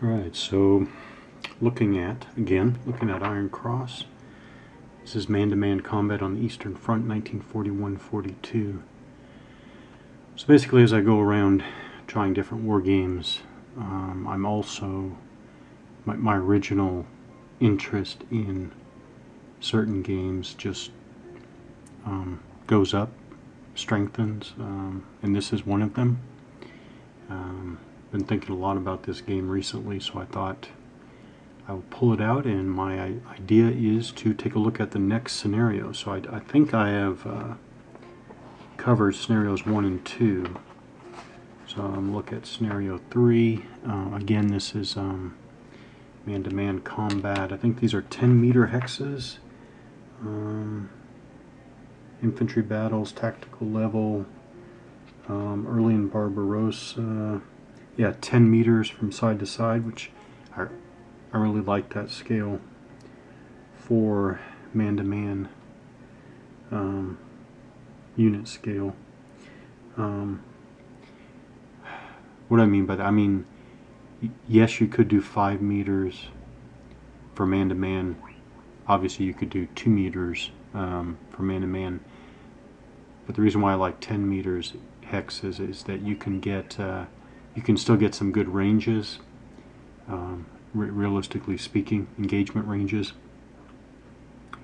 Alright, so looking at Iron Cross. This is man-to-man combat on the Eastern Front, 1941-42. So basically, as I go around trying different war games, I'm also, my original interest in certain games just goes up, strengthens, and this is one of them. Been thinking a lot about this game recently, so I thought I will pull it out, and my idea is to take a look at the next scenario. So I think I have covered scenarios 1 and 2. So I'm looking at scenario 3. Again, this is man-to-man combat. I think these are 10-meter hexes. Infantry battles, tactical level, early in Barbarossa. Yeah, 10 meters from side to side, which I really like that scale for man-to-man unit scale. What I mean by that, I mean, yes, you could do 5 meters for man-to-man. Obviously, you could do 2 meters for man-to-man. But the reason why I like 10 meters hexes is that you can get, you can still get some good ranges. Realistically speaking, engagement ranges.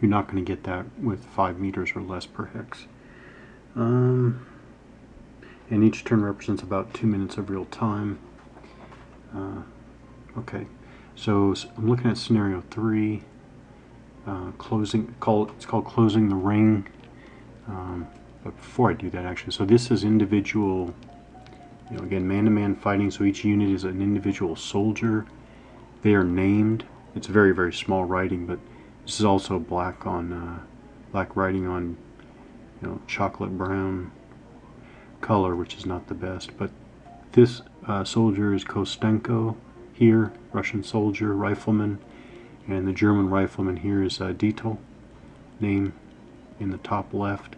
You're not going to get that with 5 meters or less per hex. And each turn represents about 2 minutes of real time. Okay, so I'm looking at scenario 3. It's called Closing the Ring. But before I do that, actually, so this is individual, again, man-to-man fighting, so each unit is an individual soldier. They are named. It's very, very small writing, but this is also black writing on, chocolate brown color, which is not the best. But this soldier is Kostenko here, Russian soldier, rifleman, and the German rifleman here is Dietl, name in the top left.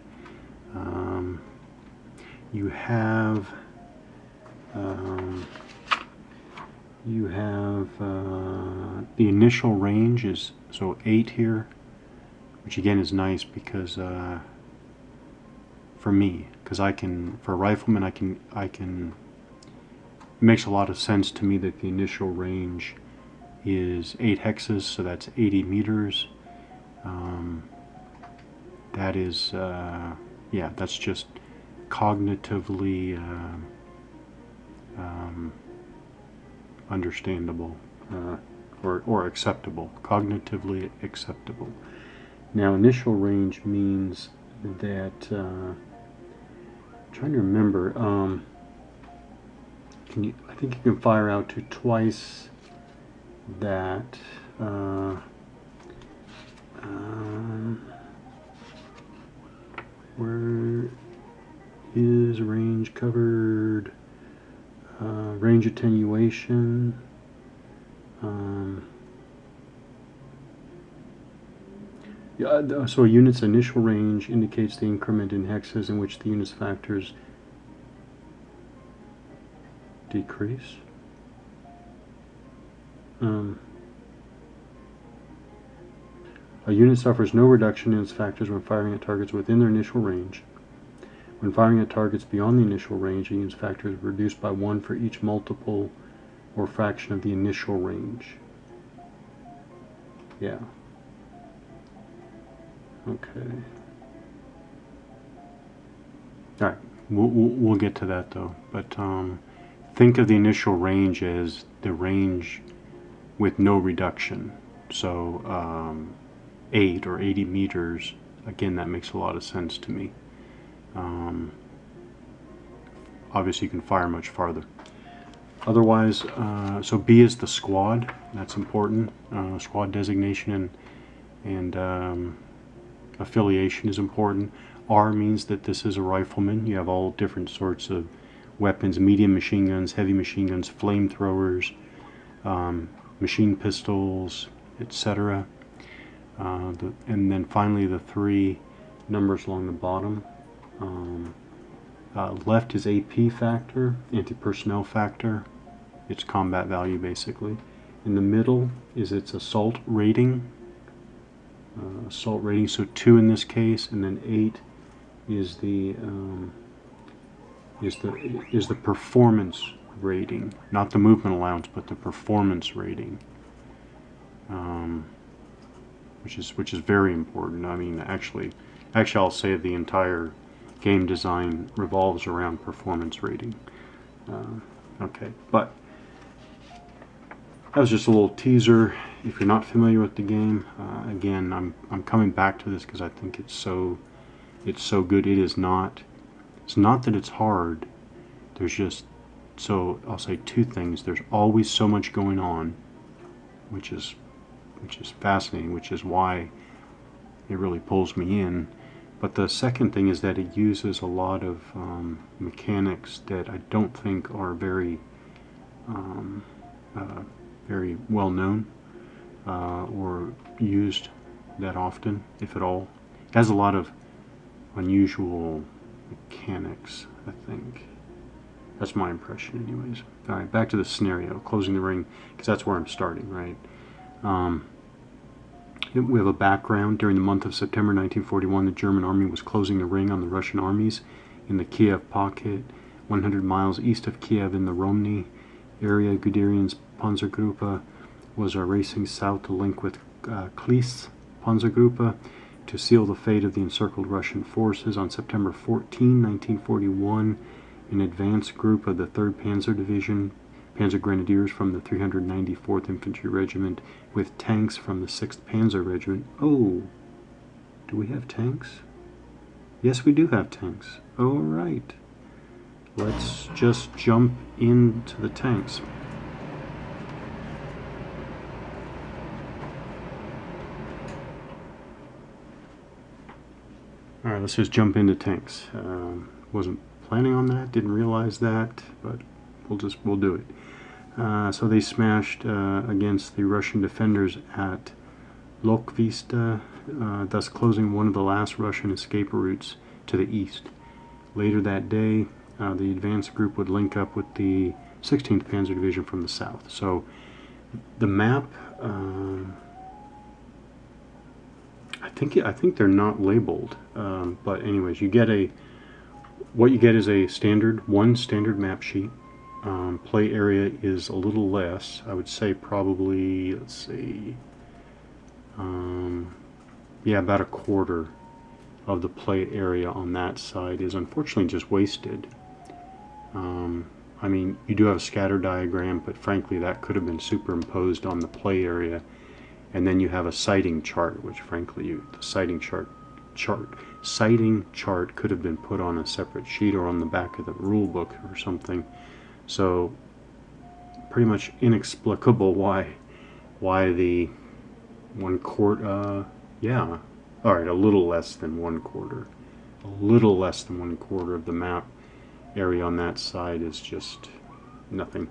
You have the initial range is 8 here, which again is nice because for me, because for a rifleman, I can. It makes a lot of sense to me that the initial range is 8 hexes, so that's 80 meters. That is, yeah, that's just cognitively understandable, or acceptable, cognitively acceptable. Now, initial range means that, I'm trying to remember, I think you can fire out to twice that, where is range covered? Range attenuation. Yeah, so a unit's initial range indicates the increment in hexes in which the unit's factors decrease. A unit suffers no reduction in its factors when firing at targets within their initial range. When firing at targets beyond the initial range, a unit's factor is reduced by 1 for each multiple or fraction of the initial range. Yeah. Okay. Alright, we'll get to that though. But think of the initial range as the range with no reduction. So 8 or 80 meters, again, that makes a lot of sense to me. Obviously you can fire much farther. Otherwise, so B is the squad. That's important. Squad designation and affiliation is important. R means that this is a rifleman. You have all different sorts of weapons: medium machine guns, heavy machine guns, flamethrowers, machine pistols, etc. And then finally the 3 numbers along the bottom. Left is AP factor, anti-personnel factor. its combat value basically. In the middle is its assault rating. So 2 in this case, and then 8 is the performance rating, not the movement allowance, but the performance rating, which is very important. I mean, actually, I'll say the entire game design revolves around performance rating. Okay, but that was just a little teaser. If you're not familiar with the game, again, I'm coming back to this because I think it's so good. It's not that it's hard. There's just, so I'll say 2 things. There's always so much going on, which is fascinating, which is why it really pulls me in. But the second thing is that it uses a lot of mechanics that I don't think are very very well known or used that often, if at all. It has a lot of unusual mechanics, I think. That's my impression anyways. Alright, back to the scenario, closing the ring, because that's where I'm starting, right? We have a background. During the month of September 1941, the German army was closing the ring on the Russian armies in the Kiev pocket, 100 miles east of Kiev in the Romny area. Guderian's Panzergruppe was racing south to link with Kleist's Panzergruppe to seal the fate of the encircled Russian forces. On September 14, 1941, an advance group of the 3rd Panzer Division, Panzer Grenadiers from the 394th Infantry Regiment, with tanks from the 6th Panzer Regiment. Oh, do we have tanks? Yes, we do have tanks. All right. Let's just jump into the tanks. Alright, let's just jump into tanks. Wasn't planning on that, didn't realize that, but we'll do it. So they smashed against the Russian defenders at Lokvista, thus closing one of the last Russian escape routes to the east. Later that day, the advance group would link up with the 16th Panzer Division from the south. So the map, I think they're not labeled, but anyways, what you get is a standard map sheet. Play area is a little less. I would say probably, let's see, yeah, about a quarter of the play area on that side is unfortunately just wasted. I mean, you do have a scatter diagram, but frankly that could have been superimposed on the play area, and then you have a sighting chart, which frankly the sighting chart could have been put on a separate sheet or on the back of the rule book or something. So pretty much inexplicable why the 1/4, yeah, alright, a little less than 1/4. A little less than 1/4 of the map area on that side is just nothing.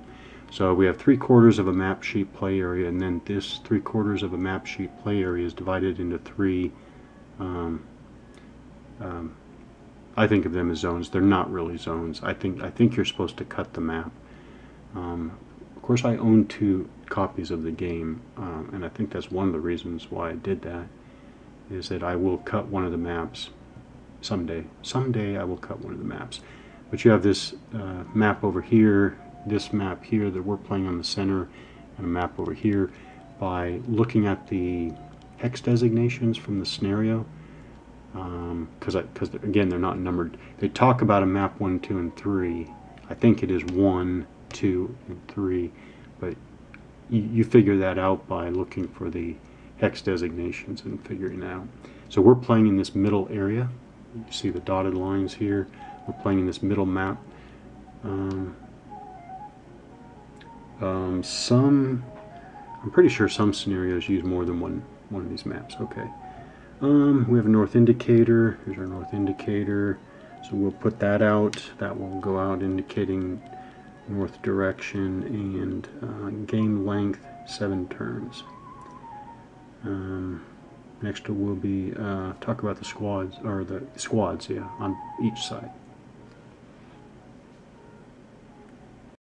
So we have 3/4 of a map sheet play area, and then this 3/4 of a map sheet play area is divided into 3, I think of them as zones. They're not really zones. I think you're supposed to cut the map. Of course, I own 2 copies of the game, and I think that's one of the reasons why I did that, is that I will cut one of the maps someday. Someday I will cut one of the maps. But you have this map over here, this map here that we're playing on the center, and a map over here. By looking at the hex designations from the scenario, because again, they're not numbered. They talk about a map 1, 2, and 3. I think it is 1, 2, and 3, but you figure that out by looking for the hex designations and figuring it out. So we're playing in this middle area. You see the dotted lines here. We're playing in this middle map. I'm pretty sure some scenarios use more than one of these maps. Okay. We have a north indicator. Here's our north indicator. So we'll put that out. That will go out indicating north direction, and game length 7 turns. Next we'll be talk about the squads, yeah, on each side.